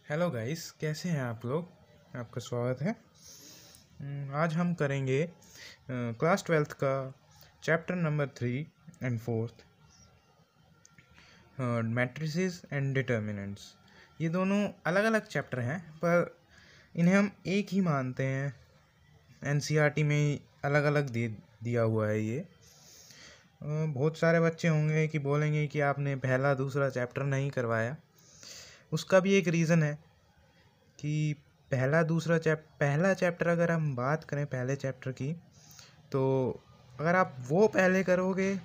Hello guys, कैसे हैं आप लोग। आपका स्वागत है। आज हम करेंगे क्लास 12th का chapter number 3 and 4 matrices and determinants. ये दोनों अलग अलग चैप्टर हैं पर इन्हें हम एक ही मानते हैं। एनसीईआरटी में अलग अलग दे दिया हुआ है ये। बहुत सारे बच्चे होंगे कि बोलेंगे कि आपने पहला दूसरा चैप्टर नहीं करवाया। उसका भी एक रीज़न है कि पहला चैप्टर अगर हम बात करें पहले चैप्टर की, तो अगर आप वो पहले करोगे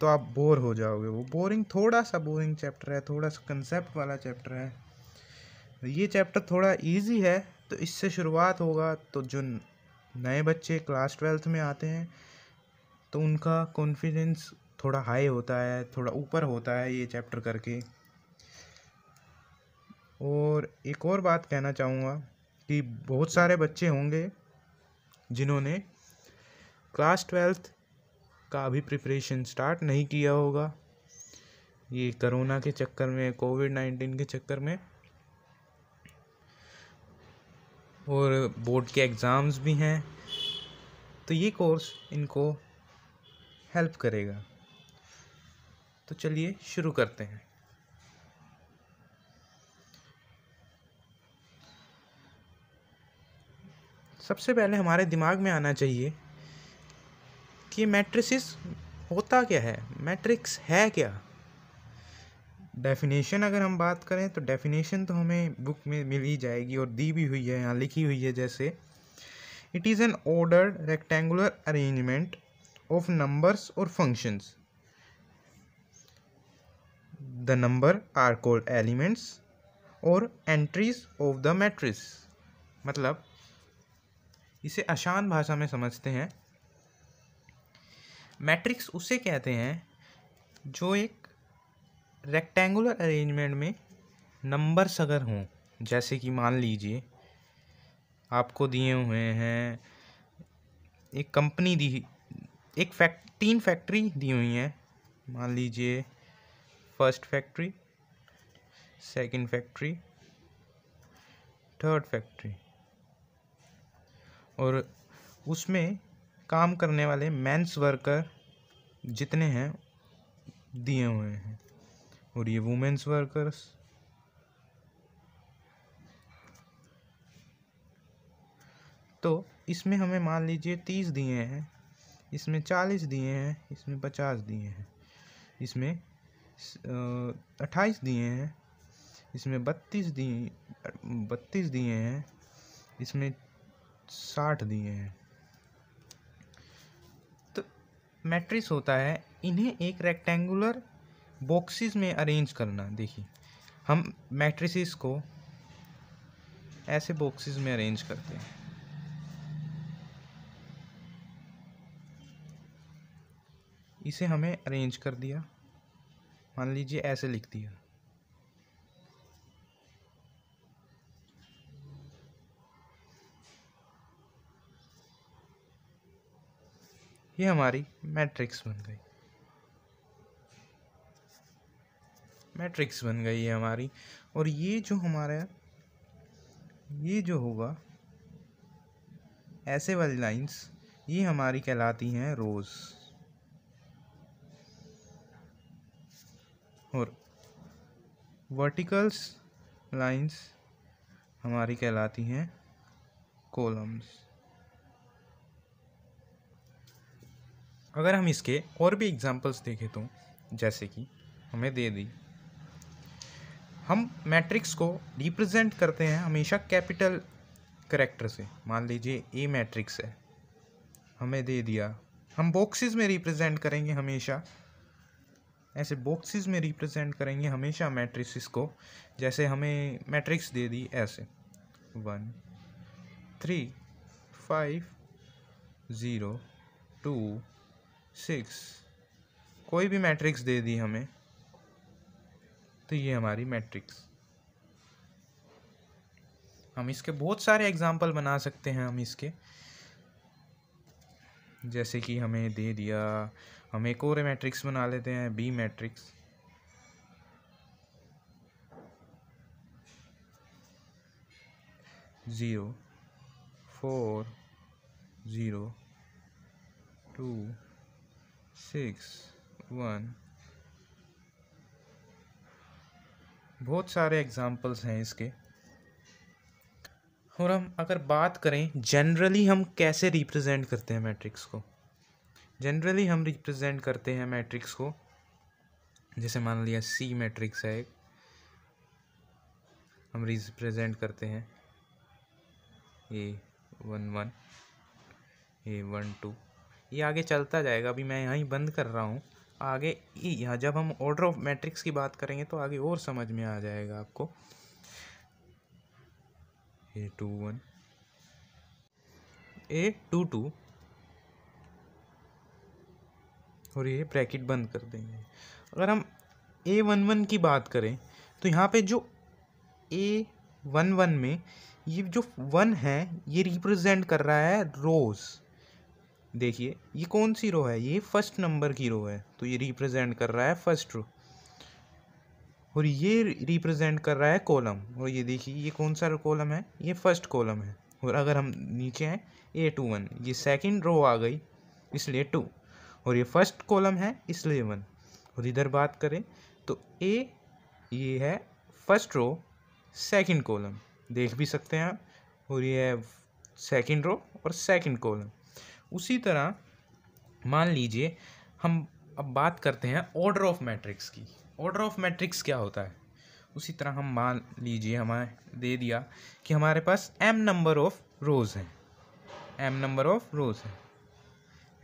तो आप बोर हो जाओगे। वो थोड़ा सा बोरिंग चैप्टर है, थोड़ा सा कंसेप्ट वाला चैप्टर है। ये चैप्टर थोड़ा इजी है, तो इससे शुरुआत होगा। तो जो नए बच्चे क्लास 12th में आते हैं तो उनका कॉन्फिडेंस थोड़ा हाई होता है, थोड़ा ऊपर होता है ये चैप्टर करके। और एक और बात कहना चाहूँगा कि बहुत सारे बच्चे होंगे जिन्होंने क्लास 12th का अभी प्रिपरेशन स्टार्ट नहीं किया होगा। ये कोरोना के चक्कर में, कोविड-19 के चक्कर में, और बोर्ड के एग्ज़ाम्स भी हैं, तो ये कोर्स इनको हेल्प करेगा। तो चलिए शुरू करते हैं। सबसे पहले हमारे दिमाग में आना चाहिए कि मैट्रिसेस होता क्या है, मैट्रिक्स है क्या। डेफिनेशन अगर हम बात करें तो डेफिनेशन तो हमें बुक में मिल ही जाएगी और दी भी हुई है, यहाँ लिखी हुई है। जैसे it is an ordered rectangular arrangement of numbers और functions. The number are called elements और एंट्रीज ऑफ द मैट्रिक्स। मतलब इसे आसान भाषा में समझते हैं, मैट्रिक्स उसे कहते हैं जो एक रेक्टेंगुलर अरेंजमेंट में नंबर्स अगर हों। जैसे कि मान लीजिए आपको दिए हुए हैं एक कंपनी दी, तीन फैक्ट्री दी हुई हैं। मान लीजिए first factory, second factory, third factory, और उसमें काम करने वाले मेंस वर्कर जितने हैं दिए हुए हैं, और ये वुमेन्स वर्कर्स। तो इसमें हमें मान लीजिए 30 दिए हैं, इसमें 40 दिए हैं, इसमें 50 दिए हैं, इसमें 28 दिए हैं, इसमें 32 दिए हैं, इसमें 60 दिए हैं। तो मैट्रिक्स होता है इन्हें एक रेक्टेंगुलर बॉक्सेस में अरेंज करना। देखिए हम मैट्रिसेस को ऐसे बॉक्सेस में अरेंज करते हैं। इसे हमें अरेंज कर दिया, मान लीजिए ऐसे लिख दिया। ये हमारी मैट्रिक्स बन गई, है हमारी। और ये जो हमारा ये जो होगा ऐसे वाली लाइंस, ये हमारी कहलाती हैं रोज, और वर्टिकल्स लाइंस हमारी कहलाती हैं कॉलम्स। अगर हम इसके और भी एग्जांपल्स देखें तो जैसे कि हमें दे दी, हम मैट्रिक्स को रिप्रेजेंट करते हैं हमेशा कैपिटल कैरेक्टर से। मान लीजिए ए मैट्रिक्स है, हमें दे दिया, हम बॉक्सेस में रिप्रेजेंट करेंगे हमेशा, ऐसे बॉक्सेस में रिप्रेजेंट करेंगे हमेशा मैट्रिक्स को। जैसे हमें मैट्रिक्स दे दी ऐसे 1 3 5 0 2 6, कोई भी मैट्रिक्स दे दी हमें, तो ये हमारी मैट्रिक्स। हम इसके बहुत सारे एग्जाम्पल बना सकते हैं। हम इसके जैसे कि हमें दे दिया, हम एक और मैट्रिक्स बना लेते हैं बी मैट्रिक्स। 0 4 0 2 6 1। बहुत सारे एग्जाम्पल्स हैं इसके। और हम अगर बात करें जनरली हम कैसे रिप्रेजेंट करते हैं मैट्रिक्स को, जनरली हम रिप्रेजेंट करते हैं मैट्रिक्स को, जैसे मान लिया सी मैट्रिक्स है एक, हम रिप्रेजेंट करते हैं A11 A12। ये आगे चलता जाएगा, अभी मैं यहाँ ही बंद कर रहा हूँ। आगे यहाँ जब हम ऑर्डर ऑफ मैट्रिक्स की बात करेंगे तो आगे और समझ में आ जाएगा आपको। A21 A22 और ये ब्रैकेट बंद कर देंगे। अगर हम A11 की बात करें तो यहाँ पे जो A11 में ये जो 1 है ये रिप्रेजेंट कर रहा है रोज। देखिए ये कौन सी रो है, ये फर्स्ट नंबर की रो है, तो ये रिप्रेजेंट कर रहा है फर्स्ट रो। और ये रिप्रेजेंट कर रहा है कॉलम, और ये देखिए ये कौन सा कॉलम है, ये फर्स्ट कॉलम है। और अगर हम नीचे हैं A21, ये सेकंड रो आ गई इसलिए 2, और ये फर्स्ट कॉलम है इसलिए 1। और इधर बात करें तो ये है फर्स्ट रो सेकंड कॉलम, देख भी सकते हैं आप, और ये है सेकंड रो और सेकंड कॉलम। उसी तरह मान लीजिए हम अब बात करते हैं ऑर्डर ऑफ मैट्रिक्स की। ऑर्डर ऑफ मैट्रिक्स क्या होता है, उसी तरह हम मान लीजिए हमें दे दिया कि हमारे पास m नंबर ऑफ रोज़ हैं, m नंबर ऑफ रोज़ हैं,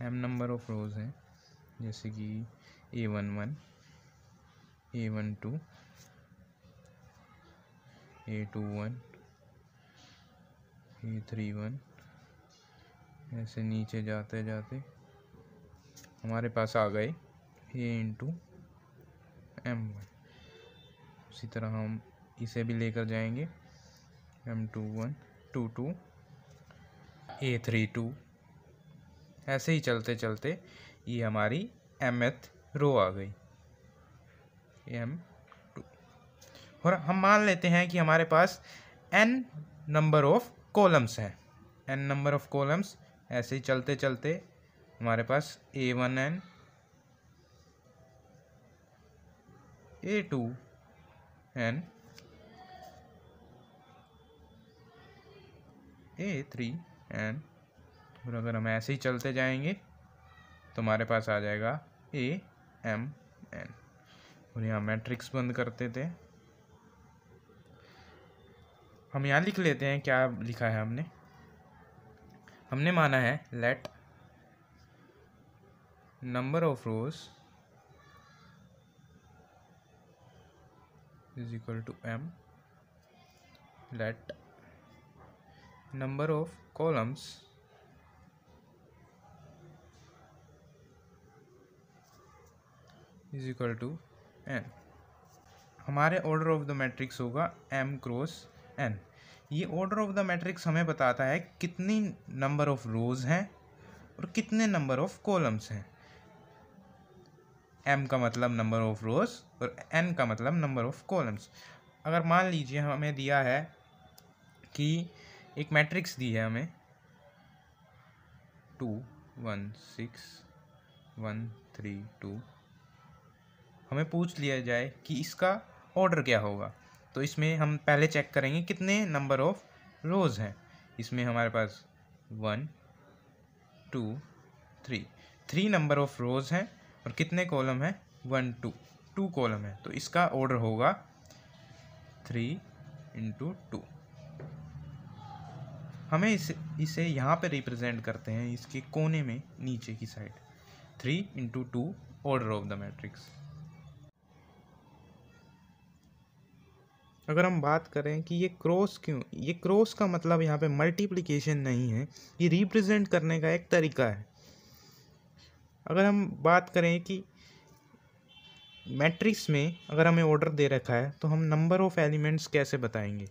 m नंबर ऑफ रोज़ हैं, जैसे कि A11 A12 A21 A31, ऐसे नीचे जाते जाते हमारे पास आ गए A*M1। उसी तरह हम इसे भी लेकर जाएंगे M21 22 A32, ऐसे ही चलते चलते ये हमारी mth रो आ गई M2। और हम मान लेते हैं कि हमारे पास n नंबर ऑफ कॉलम्स हैं, n नंबर ऑफ कॉलम्स, ऐसे ही चलते चलते हमारे पास A1n A2n A3n, और अगर हम ऐसे ही चलते जाएंगे तो हमारे पास आ जाएगा AMn। और यहाँ मैट्रिक्स बंद करते थे, हम यहाँ लिख लेते हैं क्या लिखा है हमने माना है let number of rows is equal to m, let number of columns is equal to n। हमारे ऑर्डर ऑफ द मैट्रिक्स होगा m क्रॉस n। ये ऑर्डर ऑफ द मैट्रिक्स हमें बताता है कितनी नंबर ऑफ रोज हैं और कितने नंबर ऑफ कॉलम्स हैं। m का मतलब नंबर ऑफ रोज और n का मतलब नंबर ऑफ कॉलम्स। अगर मान लीजिए हमें दिया है कि एक मैट्रिक्स दी है हमें 2 1 6 1 3 2, हमें पूछ लिया जाए कि इसका ऑर्डर क्या होगा, तो इसमें हम पहले चेक करेंगे कितने नंबर ऑफ रोज़ हैं। इसमें हमारे पास 1 2 3 नंबर ऑफ रोज़ हैं, और कितने कॉलम हैं 1 2 कॉलम है, तो इसका ऑर्डर होगा 3 × 2। हमें इसे यहाँ पे रिप्रेजेंट करते हैं इसके कोने में नीचे की side, 3 × 2 order of the matrix. अगर हम बात करें कि ये क्रॉस क्यों, ये क्रॉस का मतलब यहाँ पे मल्टीप्लिकेशन नहीं है, ये रिप्रेजेंट करने का एक तरीका है। अगर हम बात करें कि मैट्रिक्स में अगर हमें ऑर्डर दे रखा है तो हम नंबर ऑफ एलिमेंट्स कैसे बताएंगे,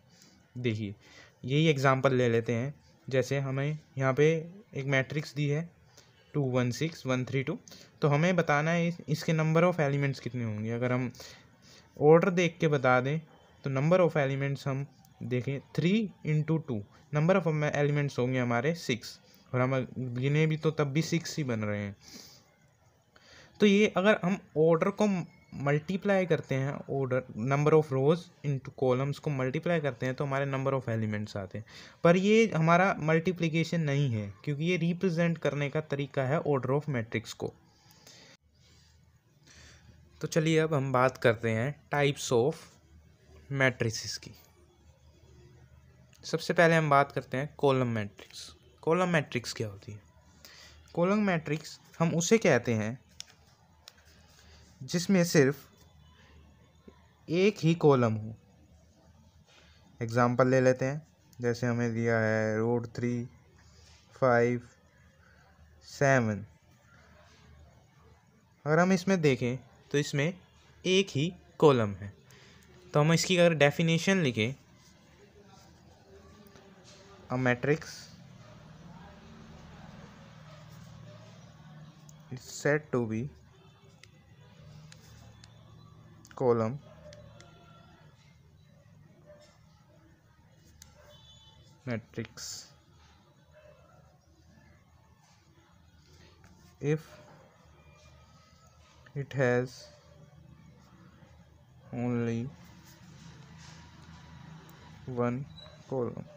देखिए यही एग्जांपल ले लेते हैं। जैसे हमें यहाँ पे एक मैट्रिक्स दी है 2 1 6 1 3 2, तो हमें बताना है इसके नंबर ऑफ एलिमेंट्स कितने होंगे। अगर हम ऑर्डर देख के बता दें तो नंबर ऑफ एलिमेंट्स हम देखें 3 × 2 नंबर ऑफ एलिमेंट्स होंगे हमारे 6, और हम गिने भी तो तब भी 6 ही बन रहे हैं। तो ये अगर हम ऑर्डर को मल्टीप्लाई करते हैं, order number of rose into columns को मल्टीप्लाई करते हैं तो हमारे नंबर ऑफ एलिमेंट्स आते हैं। पर ये हमारा मल्टीप्लिकेशन नहीं है, क्योंकि ये रिप्रेजेंट करने का तरीका है ऑर्डर ऑफ मैट्रिक्स को। तो चलिए अब हम बात करते हैं टाइप्स ऑफ मैट्रिसेस की। सबसे पहले हम बात करते हैं कॉलम मैट्रिक्स। कॉलम मैट्रिक्स क्या होती है? कॉलम मैट्रिक्स हम उसे कहते हैं जिसमें सिर्फ एक ही कॉलम हो। एग्जांपल ले लेते हैं, जैसे हमें दिया है रूट 3, 5, 7। अगर हम इसमें देखें तो इसमें एक ही कॉलम है। तो हम इसकी अगर डेफिनेशन लिखें, a matrix is said to be column matrix if it has only one column।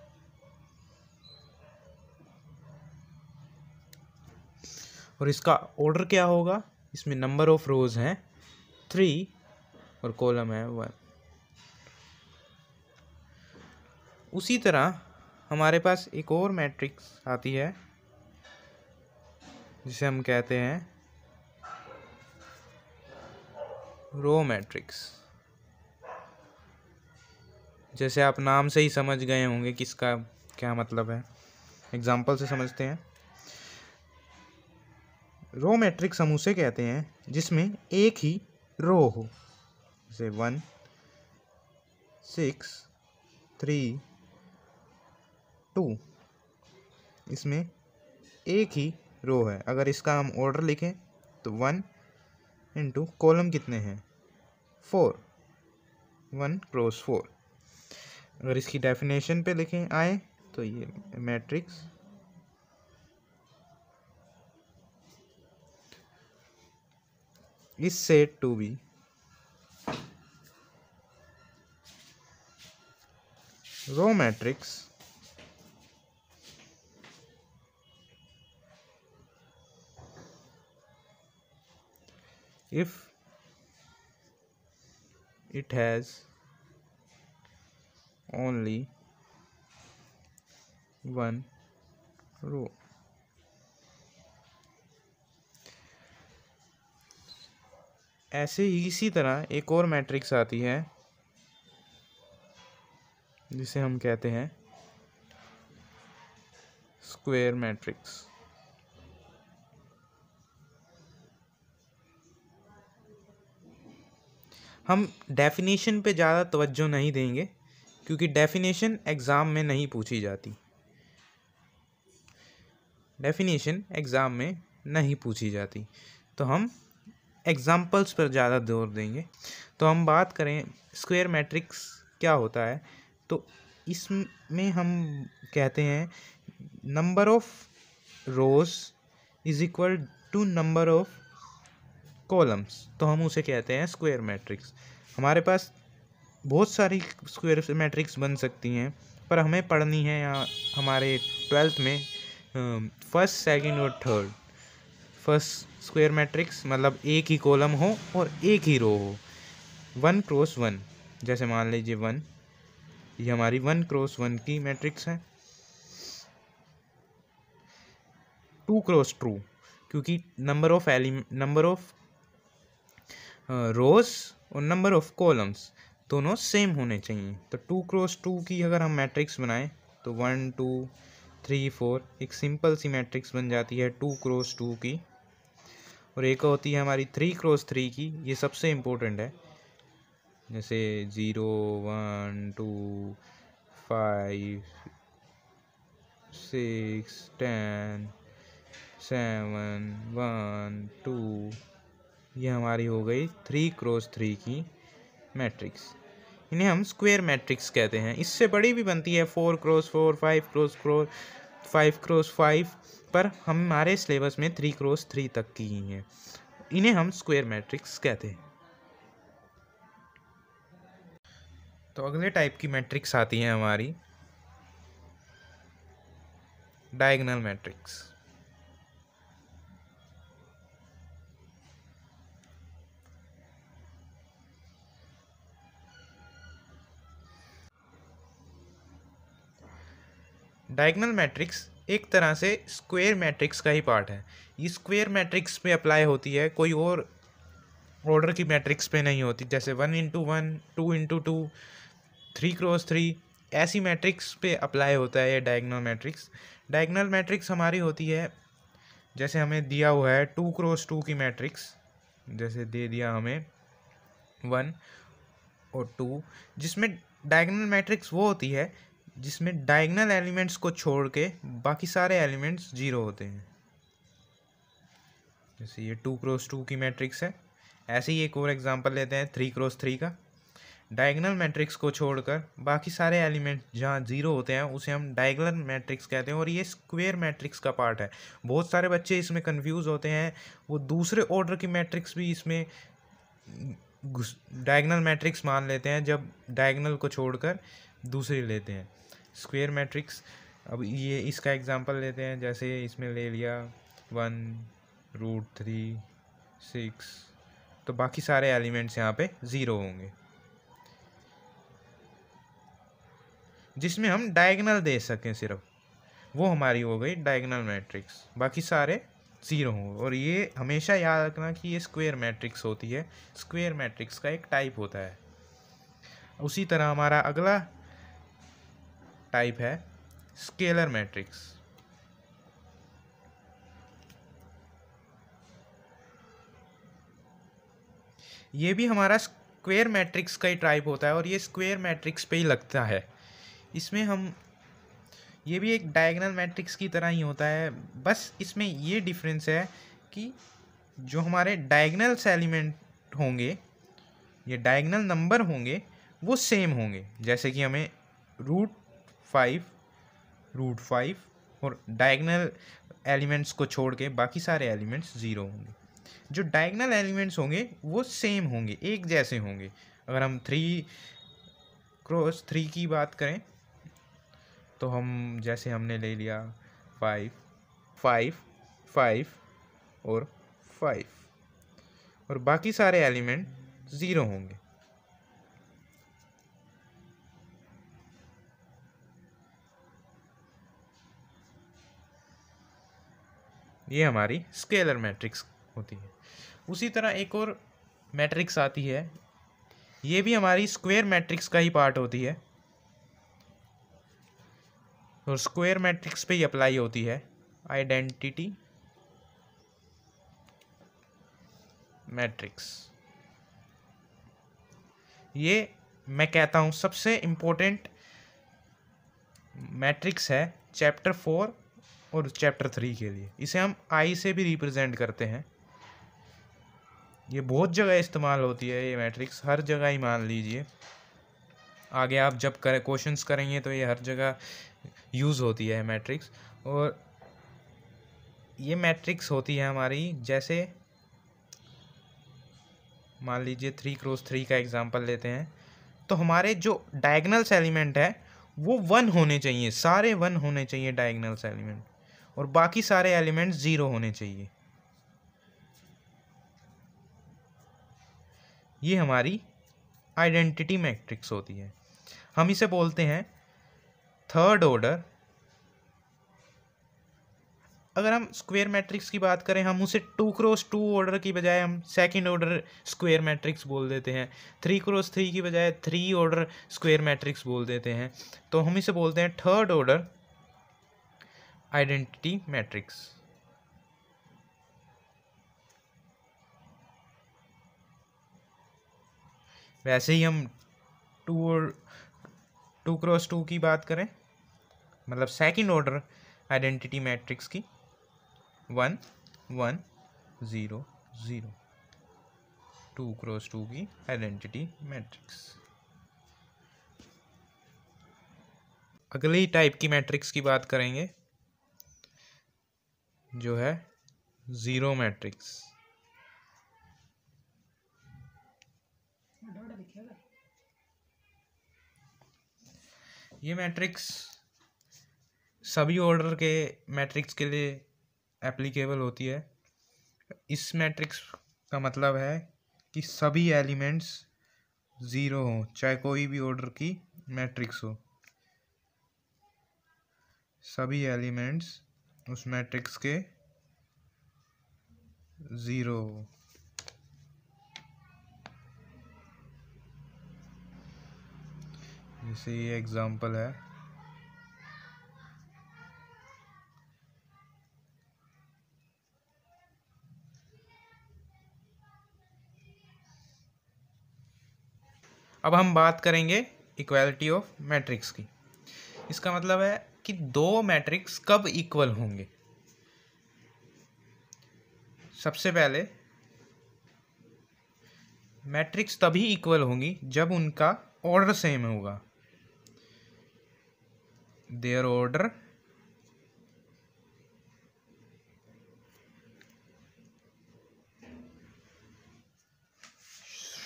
और इसका ऑर्डर क्या होगा? इसमें नंबर ऑफ रोज हैं 3 और कॉलम है 1। उसी तरह हमारे पास एक और मैट्रिक्स आती है जिसे हम कहते हैं रो मैट्रिक्स। जैसे आप नाम से ही समझ गए होंगे कि इसका क्या मतलब है। एग्जाम्पल से समझते हैं। रो मैट्रिक्स हम उसे कहते हैं जिसमें एक ही रो हो, जैसे 1, 6, 3, 2। इसमें एक ही रो है। अगर इसका हम ऑर्डर लिखें तो 1 × कॉलम कितने हैं? 4, 1 × 4। अगर इसकी डेफिनेशन पे लिखें आए तो ये matrix is said to be row matrix if it has only one row। ऐसे ही इसी तरह एक और मैट्रिक्स आती है जिसे हम कहते हैं स्क्वायर मैट्रिक्स। हम डेफिनेशन पे ज़्यादा तवज्जो नहीं देंगे, क्योंकि डेफिनेशन एग्ज़ाम में नहीं पूछी जाती। डेफिनेशन एग्ज़ाम में नहीं पूछी जाती, तो हम एग्जाम्पल्स पर ज़्यादा जोर देंगे। तो हम बात करें स्क्वायर मैट्रिक्स क्या होता है, तो इसमें हम कहते हैं number of rows is equal to number of columns, तो हम उसे कहते हैं स्क्वायर मैट्रिक्स। हमारे पास बहुत सारी स्क्वायर मैट्रिक्स बन सकती हैं, पर हमें पढ़नी है यहाँ हमारे 12th में फर्स्ट, सेकंड और थर्ड। फर्स्ट स्क्वायर मैट्रिक्स मतलब एक ही कॉलम हो और एक ही रो हो, 1 × 1। जैसे मान लीजिए 1, ये हमारी 1 × 1 की मैट्रिक्स है। 2 × 2, क्योंकि नंबर ऑफ रोज और नंबर ऑफ कॉलम्स दोनों सेम होने चाहिए। तो 2 × 2 की अगर हम मैट्रिक्स बनाएं तो 1, 2, 3, 4 एक सिंपल सी मैट्रिक्स बन जाती है 2 × 2 की। और एक होती है हमारी 3 × 3 की, ये सबसे इम्पोर्टेंट है, जैसे 0, 1, 2, 5, 6, 10, 7, 1, 2। ये हमारी हो गई 3 × 3 की मैट्रिक्स। इन्हें हम स्क्वायर मैट्रिक्स कहते हैं। इससे बड़ी भी बनती है 4x4, 5x4, 5x5, पर हमारे सिलेबस में 3x3 तक की ही हैं। इन्हें हम स्क्वायर मैट्रिक्स कहते हैं। तो अगले टाइप की मैट्रिक्स आती है हमारी डायगोनल मैट्रिक्स। डायगोनल मैट्रिक्स एक तरह से स्क्वायर मैट्रिक्स का ही पार्ट है। ये स्क्वायर मैट्रिक्स पे अप्लाई होती है, कोई और ऑर्डर की मैट्रिक्स पे नहीं होती। जैसे 1x1, 2x2, 3x3 ऐसी मैट्रिक्स पे अप्लाई होता है ये डायगोनल मैट्रिक्स। डायगोनल मैट्रिक्स हमारी होती है, जैसे हमें दिया हुआ है 2x2 की मैट्रिक्स, जैसे दे दिया हमें 1 और 2, जिसमें डायगोनल मैट्रिक्स वो होती है जिसमें डायगोनल एलिमेंट्स को छोड़ के बाकी सारे एलिमेंट्स जीरो होते हैं। जैसे ये 2x2 की मैट्रिक्स है। ऐसे ही एक और एग्जांपल लेते हैं 3x3 का। डायगोनल मैट्रिक्स को छोड़कर बाकी सारे एलिमेंट जहाँ जीरो होते हैं उसे हम डायगोनल मैट्रिक्स कहते हैं, और ये स्क्वायर मैट्रिक्स का पार्ट है। बहुत सारे बच्चे इसमें कंफ्यूज होते हैं, वो दूसरे ऑर्डर की मैट्रिक्स भी इसमें डायगोनल मैट्रिक्स मान लेते हैं जब डायगोनल को छोड़कर दूसरी लेते हैं स्क्वायर मैट्रिक्स। अब ये इसका एग्जांपल लेते हैं, जैसे इसमें ले लिया 1√3, 6, तो बाकी सारे एलिमेंट्स यहाँ पे ज़ीरो होंगे, जिसमें हम डायगोनल दे सकें सिर्फ, वो हमारी हो गई डायगोनल मैट्रिक्स, बाकी सारे ज़ीरो हों। और ये हमेशा याद रखना कि ये स्क्वायर मैट्रिक्स होती है, स्क्वायर मैट्रिक्स का एक टाइप होता है। उसी तरह हमारा अगला टाइप है स्केलर मैट्रिक्स। ये भी हमारा स्क्वायर मैट्रिक्स का ही टाइप होता है, और ये स्क्वायर मैट्रिक्स पे ही लगता है। इसमें हम ये भी एक डायगोनल मैट्रिक्स की तरह ही होता है, बस इसमें ये डिफरेंस है कि जो हमारे डायगोनल्स एलिमेंट होंगे, ये डायगोनल नंबर होंगे, वो सेम होंगे। जैसे कि हमें √5 और डायगोनल एलिमेंट्स को छोड़ के बाकी सारे एलिमेंट्स ज़ीरो होंगे। जो डायगोनल एलिमेंट्स होंगे वो सेम होंगे, एक जैसे होंगे। अगर हम 3x3 की बात करें तो हम जैसे हमने ले लिया 5, 5, 5 और 5, और बाकी सारे एलिमेंट ज़ीरो होंगे। ये हमारी स्केलर मैट्रिक्स होती है। उसी तरह एक और मैट्रिक्स आती है, ये भी हमारी स्क्वायर मैट्रिक्स का ही पार्ट होती है, और स्क्वायर मैट्रिक्स पे ही अप्लाई होती है आइडेंटिटी मैट्रिक्स। ये मैं कहता हूँ सबसे इम्पोर्टेंट मैट्रिक्स है चैप्टर 4 और चैप्टर 3 के लिए। इसे हम आई से भी रिप्रेजेंट करते हैं। ये बहुत जगह इस्तेमाल होती है, ये मैट्रिक्स हर जगह ही मान लीजिए। आगे आप जब क्वेश्चंस करेंगे तो ये हर जगह यूज़ होती है मैट्रिक्स। और ये मैट्रिक्स होती है हमारी, जैसे मान लीजिए 3x3 का एग्जांपल लेते हैं, तो हमारे जो डायगोनल्स एलिमेंट है वो 1 होने चाहिए, सारे 1 होने चाहिए डायगोनल्स एलिमेंट, और बाकी सारे एलिमेंट्स 0 होने चाहिए। ये हमारी आइडेंटिटी मैट्रिक्स होती है। हम इसे बोलते हैं थर्ड ऑर्डर। अगर हम स्क्वायर मैट्रिक्स की बात करें, हम उसे 2x2 ऑर्डर की बजाय हम सेकंड ऑर्डर स्क्वायर मैट्रिक्स बोल देते हैं। 3x3 की बजाय 3 ऑर्डर स्क्वायर मैट्रिक्स बोल देते हैं। तो हम इसे बोलते हैं थर्ड ऑर्डर आइडेंटिटी मैट्रिक्स। वैसे ही हम 2x2 की बात करें, मतलब सेकंड ऑर्डर आइडेंटिटी मैट्रिक्स की, 1, 1, 0, 0, 2x2 की आइडेंटिटी मैट्रिक्स। अगली टाइप की मैट्रिक्स की बात करेंगे, जो है ज़ीरो मैट्रिक्स। ये मैट्रिक्स सभी ऑर्डर के मैट्रिक्स के लिए एप्लीकेबल होती है। इस मैट्रिक्स का मतलब है कि सभी एलिमेंट्स ज़ीरो हों, चाहे कोई भी ऑर्डर की मैट्रिक्स हो, सभी एलिमेंट्स उस मैट्रिक्स के ज़ीरो हो। जैसे ये एग्जांपल है, अब हम बात करेंगे इक्वालिटी ऑफ मैट्रिक्स की। इसका मतलब है कि दो मैट्रिक्स कब इक्वल होंगे। सबसे पहले मैट्रिक्स तभी इक्वल होंगी जब उनका ऑर्डर सेम होगा। Their order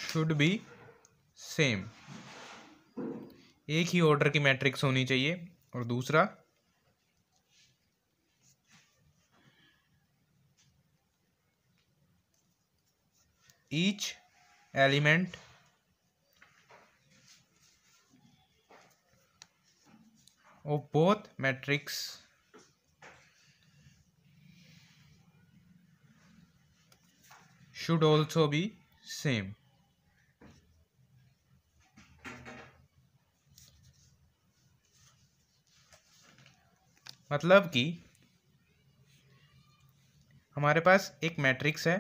should be same. एक ही ऑर्डर की मैट्रिक्स होनी चाहिए। और दूसरा, each element of both matrix should also be same। मतलब कि हमारे पास एक मैट्रिक्स है,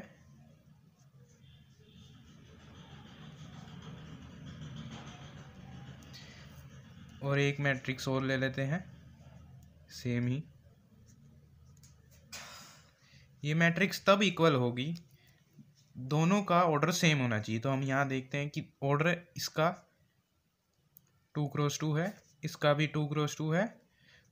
और एक मैट्रिक्स और ले लेते हैं सेम ही। ये मैट्रिक्स तब इक्वल होगी, दोनों का ऑर्डर सेम होना चाहिए। तो हम यहाँ देखते हैं कि ऑर्डर इसका 2x2 है, इसका भी 2x2 है,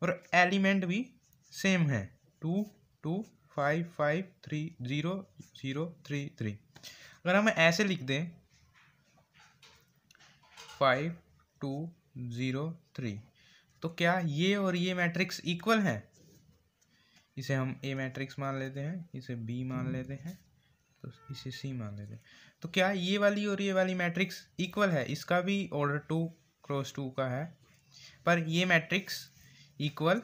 और एलिमेंट भी सेम है 2 2 5 5 3 0 0 3 3। अगर हम ऐसे लिख दें 5 2 0 3, तो क्या ये और ये मैट्रिक्स इक्वल है? इसे हम ए मैट्रिक्स मान लेते हैं, इसे बी मान लेते हैं, तो इसे सी मान लेते हैं। तो क्या ये वाली और ये वाली मैट्रिक्स इक्वल है? इसका भी ऑर्डर 2x2 का है, पर ये मैट्रिक्स इक्वल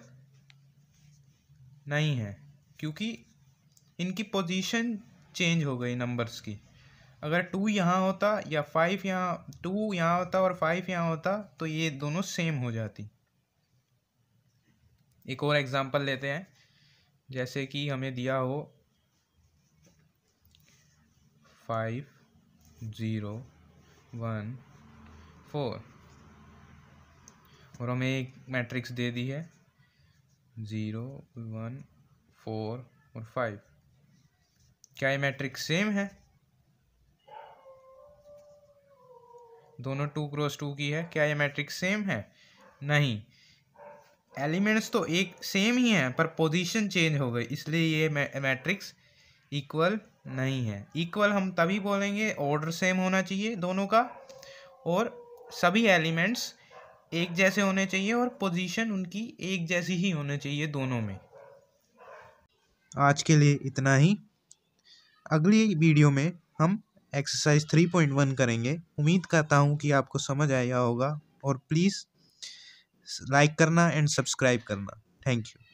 नहीं है, क्योंकि इनकी पोजीशन चेंज हो गई नंबर्स की। अगर 2 यहाँ होता या 5 यहाँ, 2 यहाँ होता और 5 यहाँ होता, तो ये दोनों सेम हो जाती। एक और एग्जांपल लेते हैं, जैसे कि हमें दिया हो 5 0 1 4, और हमें एक मैट्रिक्स दे दी है 0 1 4 और 5। क्या ये मैट्रिक्स सेम है? दोनों 2x2 की है। क्या ये मैट्रिक्स सेम है? नहीं, एलिमेंट्स तो एक सेम ही हैं, पर पोजीशन चेंज हो गई, इसलिए ये मैट्रिक्स इक्वल नहीं है। इक्वल हम तभी बोलेंगे ऑर्डर सेम होना चाहिए दोनों का, और सभी एलिमेंट्स एक जैसे होने चाहिए, और पोजीशन उनकी एक जैसी ही होनी चाहिए दोनों में। आज के लिए इतना ही। अगली वीडियो में हम एक्सरसाइज 3.1 करेंगे। उम्मीद करता हूँ कि आपको समझ आया होगा, और प्लीज़ लाइक करना एंड सब्सक्राइब करना। Thank you.